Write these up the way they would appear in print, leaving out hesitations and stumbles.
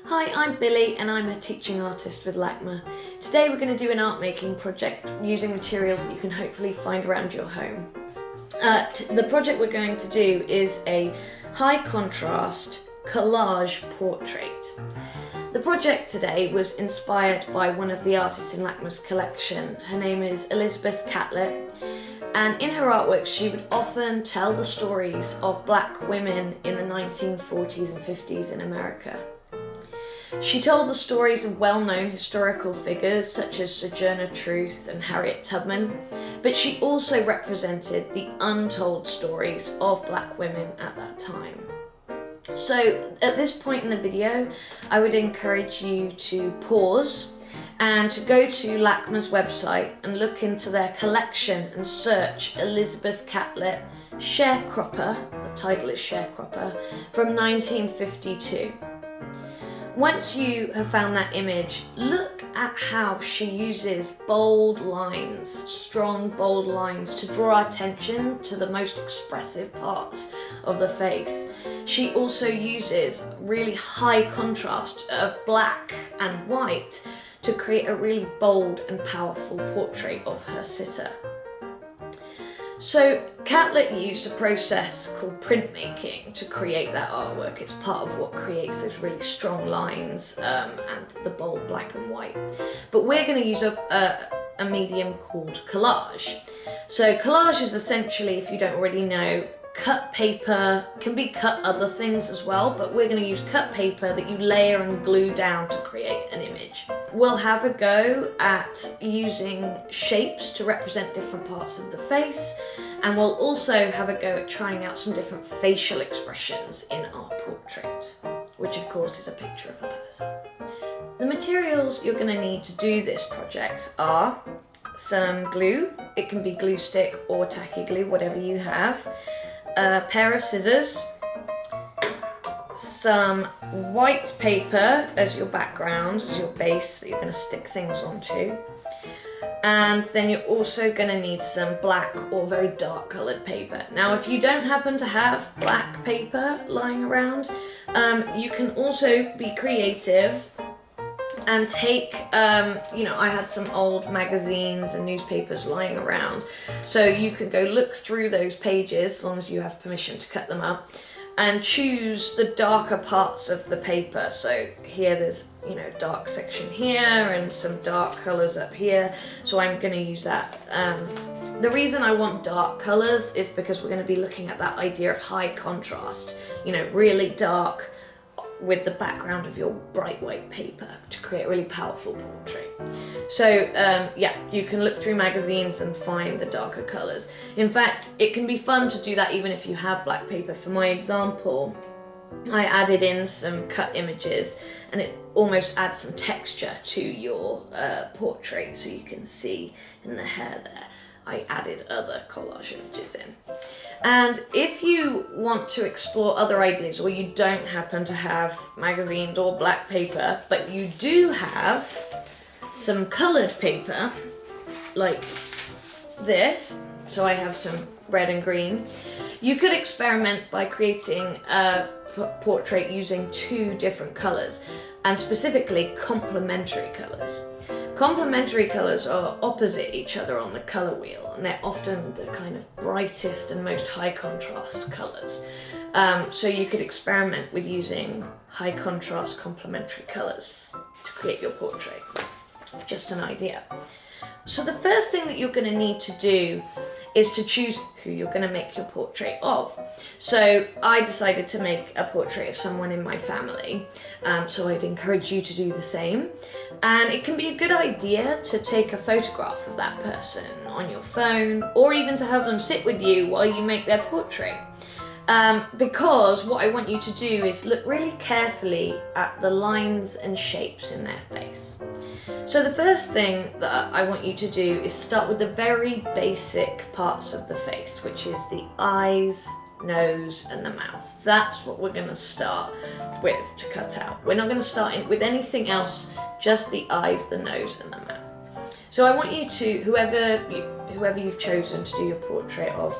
Hi, I'm Billie and I'm a teaching artist with LACMA. Today we're going to do an art making project using materials that you can hopefully find around your home. The project we're going to do is a high contrast collage portrait. The project today was inspired by one of the artists in LACMA's collection. Her name is Elizabeth Catlett, and in her artwork she would often tell the stories of black women in the 1940s and 50s in America. She told the stories of well-known historical figures such as Sojourner Truth and Harriet Tubman, but she also represented the untold stories of black women at that time. So at this point in the video, I would encourage you to pause and to go to LACMA's website and look into their collection and search Elizabeth Catlett Sharecropper, the title is Sharecropper, from 1952. Once you have found that image, look at how she uses bold lines, strong bold lines, to draw attention to the most expressive parts of the face. She also uses really high contrast of black and white to create a really bold and powerful portrait of her sitter. So Catlett used a process called printmaking to create that artwork. It's part of what creates those really strong lines and the bold black and white. But we're going to use a medium called collage. So collage is essentially, if you don't already know, cut paper, can be cut other things as well, but we're going to use cut paper that you layer and glue down to create an image. We'll have a go at using shapes to represent different parts of the face, and we'll also have a go at trying out some different facial expressions in our portrait, which of course is a picture of a person. The materials you're going to need to do this project are some glue, it can be glue stick or tacky glue, whatever you have, a pair of scissors, some white paper as your background, as your base that you're going to stick things onto, and then you're also going to need some black or very dark coloured paper. Now if you don't happen to have black paper lying around, you can also be creative and take, I had some old magazines and newspapers lying around, so you can go look through those pages as long as you have permission to cut them up and choose the darker parts of the paper. So here there's, dark section here and some dark colours up here, so I'm going to use that. The reason I want dark colours is because we're going to be looking at that idea of high contrast, really dark with the background of your bright white paper to create a really powerful portrait. So you can look through magazines and find the darker colours. In fact, it can be fun to do that even if you have black paper. For my example, I added in some cut images and it almost adds some texture to your portrait, so you can see in the hair there I added other collage images in. And if you want to explore other ideas, or you don't happen to have magazines or black paper, but you do have some coloured paper, like this, so I have some red and green, you could experiment by creating a portrait using two different colours, and specifically complementary colours. Complementary colours are opposite each other on the colour wheel, and they're often the kind of brightest and most high contrast colours. So you could experiment with using high contrast complementary colours to create your portrait. Just an idea. So the first thing that you're going to need to do is to choose who you're going to make your portrait of. So I decided to make a portrait of someone in my family, so I'd encourage you to do the same. And it can be a good idea to take a photograph of that person on your phone, or even to have them sit with you while you make their portrait. Because what I want you to do is look really carefully at the lines and shapes in their face. So the first thing that I want you to do is start with the very basic parts of the face, which is the eyes, nose and the mouth. That's what we're going to start with to cut out. We're not going to start with anything else, just the eyes, the nose and the mouth. So I want you to, whoever you've chosen to do your portrait of,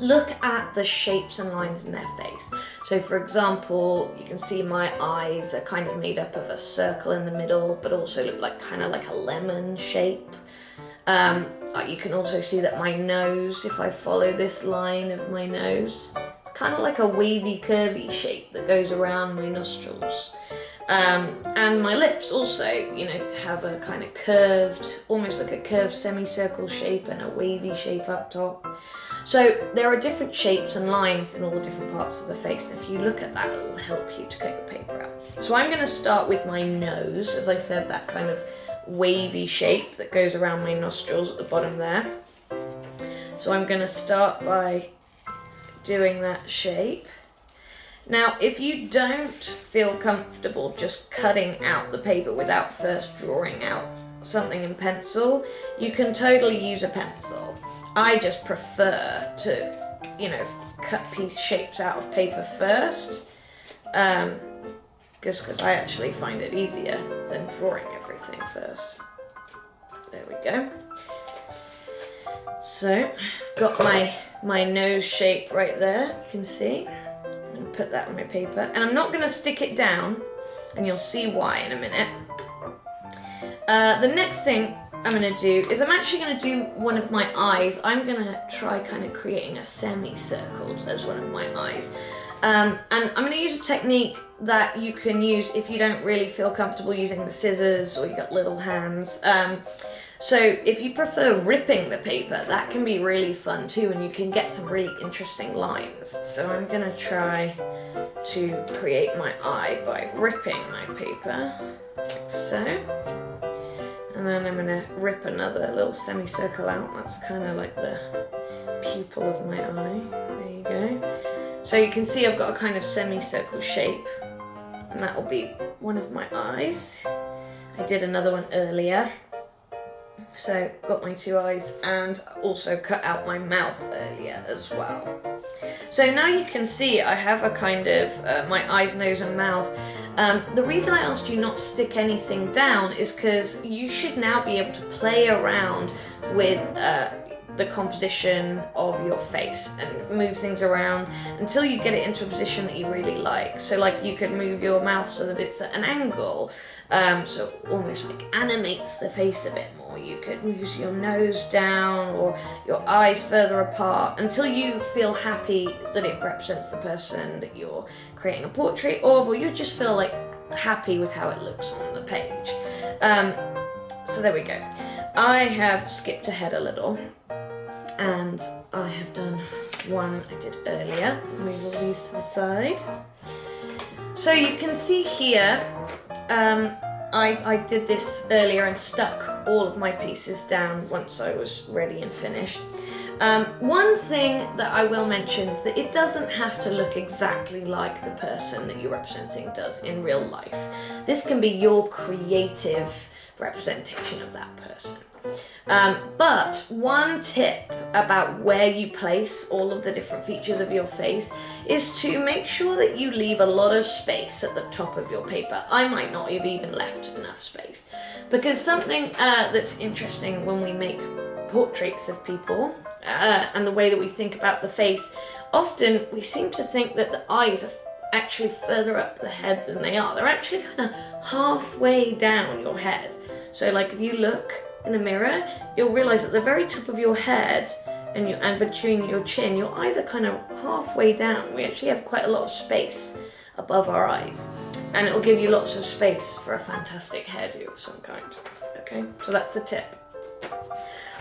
look at the shapes and lines in their face. So for example, you can see my eyes are kind of made up of a circle in the middle, but also look like kind of like a lemon shape. You can also see that my nose, if I follow this line of my nose, it's kind of like a wavy, curvy shape that goes around my nostrils. And my lips also, you know, have a kind of curved, almost like a curved semicircle shape and a wavy shape up top. So there are different shapes and lines in all the different parts of the face. And if you look at that, it will help you to cut your paper out. So I'm going to start with my nose, as I said, that kind of wavy shape that goes around my nostrils at the bottom there. So I'm going to start by doing that shape. Now, if you don't feel comfortable just cutting out the paper without first drawing out something in pencil, you can totally use a pencil. I just prefer to, you know, cut piece shapes out of paper first, because I actually find it easier than drawing everything first. There we go. So, I've got my nose shape right there, you can see. I'm going to put that on my paper, and I'm not going to stick it down, and you'll see why in a minute. The next thing I'm going to do is I'm actually going to do one of my eyes. I'm going to try kind of creating a semicircle as one of my eyes. And I'm going to use a technique that you can use if you don't really feel comfortable using the scissors or you've got little hands. So if you prefer ripping the paper, that can be really fun too, and you can get some really interesting lines. So I'm going to try to create my eye by ripping my paper, like so. And then I'm going to rip another little semicircle out. That's kind of like the pupil of my eye. There you go. So you can see I've got a kind of semicircle shape, and that will be one of my eyes. I did another one earlier. So got my two eyes, and also cut out my mouth earlier as well. So now you can see I have a kind of my eyes, nose and mouth. The reason I asked you not to stick anything down is because you should now be able to play around with the composition of your face and move things around until you get it into a position that you really like. So like you could move your mouth so that it's at an angle, so almost like animates the face a bit more. You could move your nose down or your eyes further apart until you feel happy that it represents the person that you're creating a portrait of, or you just feel like happy with how it looks on the page. So there we go. I have skipped ahead a little, and I have done one I did earlier. Move all these to the side. So you can see here, I did this earlier and stuck all of my pieces down once I was ready and finished. One thing that I will mention is that it doesn't have to look exactly like the person that you're representing does in real life. This can be your creative representation of that person. But one tip about where you place all of the different features of your face is to make sure that you leave a lot of space at the top of your paper. I might not have even left enough space, because something that's interesting when we make portraits of people and the way that we think about the face, often we seem to think that the eyes are actually further up the head than they are. They're actually kind of halfway down your head. So like if you look in a mirror, you'll realise at the very top of your head and between your chin, your eyes are kind of halfway down. We actually have quite a lot of space above our eyes, and it'll give you lots of space for a fantastic hairdo of some kind. Okay, so that's the tip.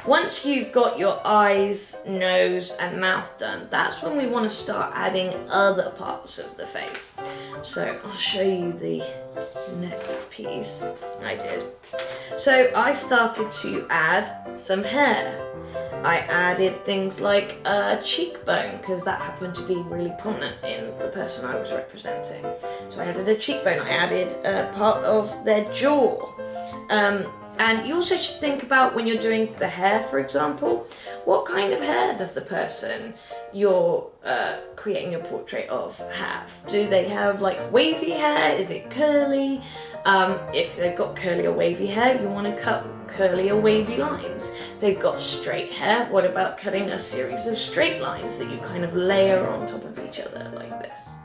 Once you've got your eyes, nose and mouth done, that's when we want to start adding other parts of the face. So I'll show you the next piece I did. So I started to add some hair. I added things like a cheekbone, because that happened to be really prominent in the person I was representing. So I added a cheekbone, I added a part of their jaw. And you also should think about, when you're doing the hair, for example, what kind of hair does the person you're creating a portrait of have? Do they have like wavy hair? Is it curly? If they've got curly or wavy hair, you want to cut curly or wavy lines. If they've got straight hair, what about cutting a series of straight lines that you kind of layer on top of each other like this?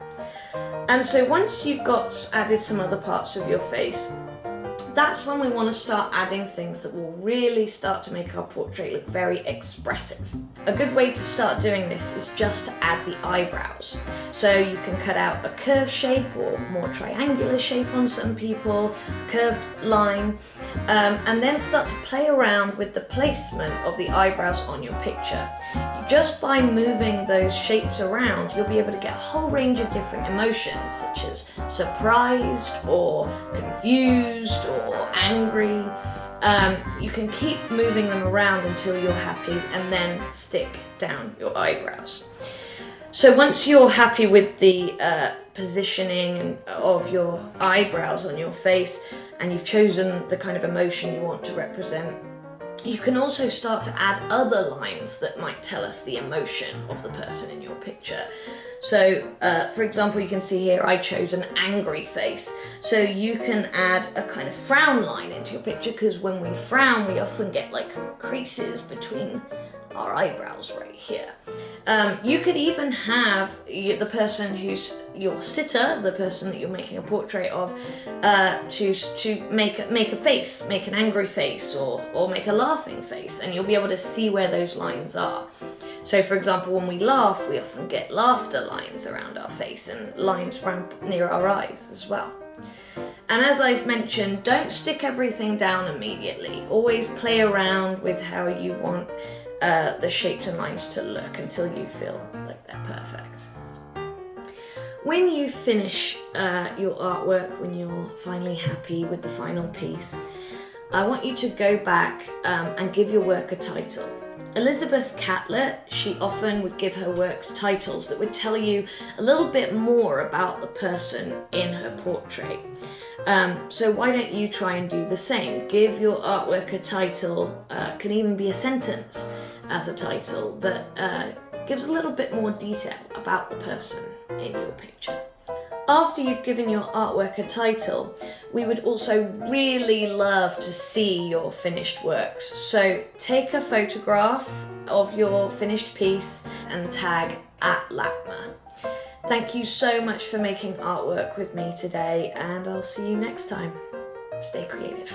And so once you've got added some other parts of your face, that's when we want to start adding things that will really start to make our portrait look very expressive. A good way to start doing this is just to add the eyebrows. So you can cut out a curved shape or more triangular shape on some people, curved line, and then start to play around with the placement of the eyebrows on your picture. Just by moving those shapes around, you'll be able to get a whole range of different emotions, such as surprised or confused or angry. You can keep moving them around until you're happy and then stick down your eyebrows. So once you're happy with the positioning of your eyebrows on your face and you've chosen the kind of emotion you want to represent, you can also start to add other lines that might tell us the emotion of the person in your picture. So, for example, you can see here I chose an angry face. So you can add a kind of frown line into your picture, because when we frown, we often get like creases between our eyebrows right here. You could even have the person who's your sitter, the person that you're making a portrait of, to make a face, make an angry face or make a laughing face, and you'll be able to see where those lines are. So for example, when we laugh, we often get laughter lines around our face and lines near our eyes as well. And as I mentioned, don't stick everything down immediately. Always play around with how you want the shapes and lines to look until you feel like they're perfect. When you finish your artwork, when you're finally happy with the final piece, I want you to go back and give your work a title. Elizabeth Catlett, she often would give her works titles that would tell you a little bit more about the person in her portrait. So why don't you try and do the same? Give your artwork a title, can even be a sentence as a title that gives a little bit more detail about the person in your picture. After you've given your artwork a title, we would also really love to see your finished works. So take a photograph of your finished piece and tag @LACMA. Thank you so much for making artwork with me today, and I'll see you next time. Stay creative.